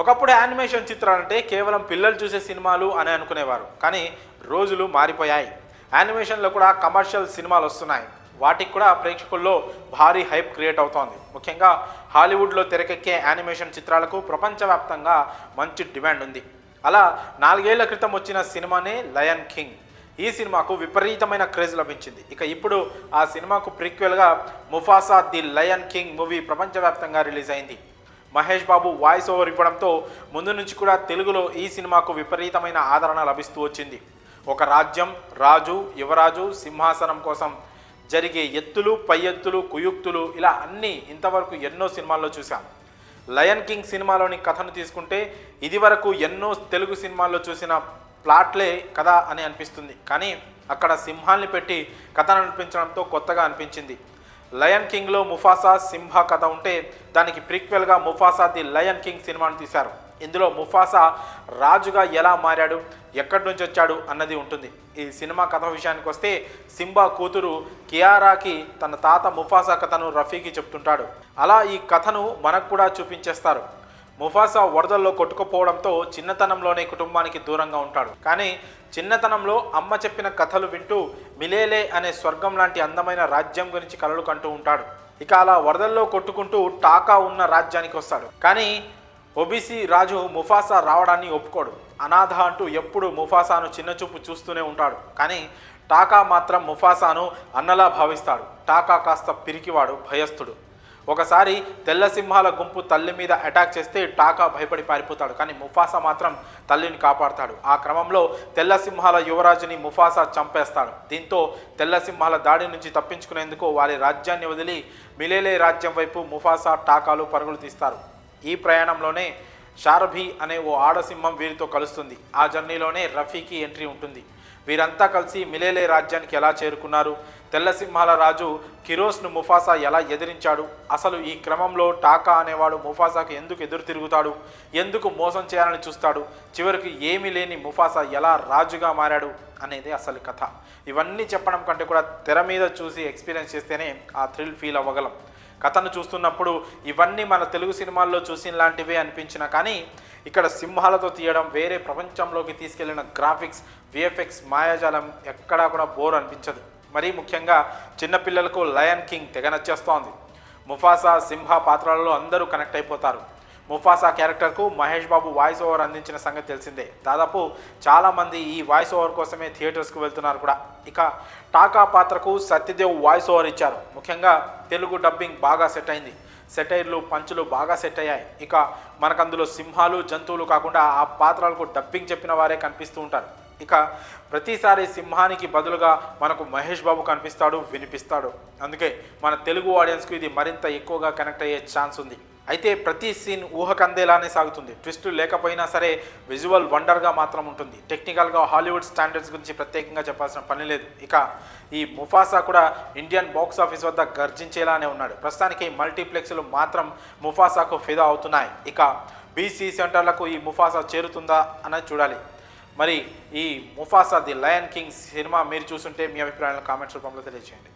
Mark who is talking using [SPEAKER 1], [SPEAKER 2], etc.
[SPEAKER 1] ఒకప్పుడు యానిమేషన్ చిత్రాలంటే కేవలం పిల్లలు చూసే సినిమాలు అని అనుకునేవారు. కానీ రోజులు మారిపోయాయి. యానిమేషన్లో కూడా కమర్షియల్ సినిమాలు వస్తున్నాయి. వాటికి కూడా ప్రేక్షకుల్లో భారీ హైప్ క్రియేట్ అవుతోంది. ముఖ్యంగా హాలీవుడ్లో తెరకెక్కే యానిమేషన్ చిత్రాలకు ప్రపంచవ్యాప్తంగా మంచి డిమాండ్ ఉంది. అలా 4 ఏళ్ల క్రితం వచ్చిన సినిమానే లయన్ కింగ్. ఈ సినిమాకు విపరీతమైన క్రేజ్ లభించింది. ఇక ఇప్పుడు ఆ సినిమాకు ప్రీక్వెల్గా Mufasa the Lion King movie ప్రపంచవ్యాప్తంగా రిలీజ్ అయింది. మహేష్ బాబు వాయిస్ ఓవర్ ఇవ్వడంతో ముందు నుంచి కూడా తెలుగులో ఈ సినిమాకు విపరీతమైన ఆదరణ లభిస్తూ వచ్చింది. ఒక రాజ్యం, రాజు, యువరాజు, సింహాసనం కోసం జరిగే ఎత్తులు, పై ఎత్తులు, కుయుక్తులు ఇలా అన్నీ ఇంతవరకు ఎన్నో సినిమాల్లో చూసాం. లయన్ కింగ్ సినిమాలోని కథను తీసుకుంటే ఇదివరకు ఎన్నో తెలుగు సినిమాల్లో చూసిన ప్లాట్లే కదా అని అనిపిస్తుంది. కానీ అక్కడ సింహాల్ని పెట్టి కథను అనిపించడంతో కొత్తగా అనిపించింది. లయన్ కింగ్లో ముఫాసా సింహ కథ ఉంటే దానికి ప్రీక్వెల్గా ముఫాసా ది లయన్ కింగ్ సినిమాను తీశారు. ఇందులో ముఫాసా రాజుగా ఎలా మారాడు, ఎక్కడి నుంచి వచ్చాడు అన్నది ఉంటుంది. ఈ సినిమా కథ విషయానికి వస్తే సింబా కూతురు కియారాకి తన తాత ముఫాసా కథను రఫీకి చెప్తుంటాడు. అలా ఈ కథను మనకు కూడా చూపించేస్తారు. ముఫాసా వరదల్లో కొట్టుకుపోవడంతో చిన్నతనంలోనే కుటుంబానికి దూరంగా ఉంటాడు. కానీ చిన్నతనంలో అమ్మ చెప్పిన కథలు వింటూ మిలేలే అనే స్వర్గం లాంటి అందమైన రాజ్యం గురించి కలలు కంటూ ఉంటాడు. ఇక అలా వరదల్లో కొట్టుకుంటూ టాకా ఉన్న రాజ్యానికి వస్తాడు. కానీ ఒబిసి రాజు ముఫాసా రావడాన్ని ఒప్పుకోడు. అనాథ అంటూ ఎప్పుడు ముఫాసాను చిన్నచూపు చూస్తూనే ఉంటాడు. కానీ టాకా మాత్రం ముఫాసాను అన్నలా భావిస్తాడు. టాకా కాస్త పిరికివాడు, భయస్థుడు. ఒకసారి తెల్ల సింహాల గుంపు తల్లి మీద అటాక్ చేస్తే టాకా భయపడి పారిపోతాడు. కానీ ముఫాసా మాత్రం తల్లిని కాపాడుతాడు. ఆ క్రమంలో తెల్ల సింహాల యువరాజుని ముఫాసా చంపేస్తాడు. దీంతో తెల్ల సింహాల దాడి నుంచి తప్పించుకునేందుకు వారి రాజ్యాన్ని వదిలి మిలేలే రాజ్యం వైపు ముఫాసా, టాకాలు పరుగులు తీస్తారు. ఈ ప్రయాణంలోనే షారభి అనే ఓ ఆడసింహం వీరితో కలుస్తుంది. ఆ జర్నీలోనే రఫీకి ఎంట్రీ ఉంటుంది. వీరంతా కలిసి మిలేలే రాజ్యానికి ఎలా చేరుకున్నారు, తెల్ల సింహాల రాజు కిరోస్ను ముఫాసా ఎలా ఎదిరించాడు, అసలు ఈ క్రమంలో టాకా అనేవాడు ముఫాసాకు ఎందుకు ఎదురు తిరుగుతాడు, ఎందుకు మోసం చేయాలని చూస్తాడు, చివరికి ఏమీ లేని ముఫాసా ఎలా రాజుగా మారాడు అనేది అసలు కథ. ఇవన్నీ చెప్పడం కంటే కూడా తెర మీద చూసి ఎక్స్పీరియన్స్ చేస్తేనే ఆ థ్రిల్ ఫీల్ అవ్వగలం. కథను చూస్తున్నప్పుడు ఇవన్నీ మన తెలుగు సినిమాల్లో చూసిన లాంటివే అనిపించినా కానీ ఇక్కడ సింహాలతో తీయడం, వేరే ప్రపంచంలోకి తీసుకెళ్లిన గ్రాఫిక్స్, విఎఫ్ఎక్స్, మాయాజాలం ఎక్కడా కూడా బోర్ అనిపించదు. మరీ ముఖ్యంగా చిన్నపిల్లలకు లయన్ కింగ్ తెగ నచ్చేస్తోంది. ముఫాసా, సింహ పాత్రలలో అందరూ కనెక్ట్ అయిపోతారు. Mufasa క్యారెక్టర్కు Mahesh Babu voice over అందించిన సంగతి తెలిసిందే. దాదాపు చాలామంది ఈ వాయిస్ ఓవర్ కోసమే థియేటర్స్కు వెళ్తున్నారు కూడా. ఇక టాకా పాత్రకు సత్యదేవ్ వాయిస్ ఓవర్ ఇచ్చారు. ముఖ్యంగా తెలుగు డబ్బింగ్ బాగా సెట్ అయింది. సెటైర్లు, పంచులు బాగా సెట్ అయ్యాయి. ఇక మనకు అందులో సింహాలు, జంతువులు కాకుండా ఆ పాత్రలకు డబ్బింగ్ చెప్పిన వారే కనిపిస్తూ ఉంటారు. ఇక ప్రతిసారి సింహానికి బదులుగా మనకు మహేష్ బాబు కనిపిస్తాడు, వినిపిస్తాడు. అందుకే మన తెలుగు ఆడియన్స్కు ఇది మరింత ఎక్కువగా కనెక్ట్ అయ్యే ఛాన్స్ ఉంది. అయితే ప్రతి సీన్ ఊహకందేలానే సాగుతుంది. ట్విస్టులు లేకపోయినా సరే విజువల్ వండర్గా మాత్రం ఉంటుంది. టెక్నికల్గా హాలీవుడ్ స్టాండర్డ్స్ గురించి ప్రత్యేకంగా చెప్పాల్సిన పని లేదు. ఇక ఈ ముఫాసా కూడా ఇండియన్ బాక్స్ ఆఫీస్ వద్ద గర్జించేలానే ఉన్నాడు. ప్రస్తుతానికి మల్టీప్లెక్స్లు మాత్రం ముఫాసాకు ఫిదా అవుతున్నాయి. ఇక బీసీ సెంటర్లకు ఈ ముఫాసా చేరుతుందా అనేది చూడాలి. మరి ఈ Mufasa the Lion king cinema మీరు చూస్తుంటే మీ అభిప్రాయాలను కామెంట్స్ రూపంలో తెలియజేయండి.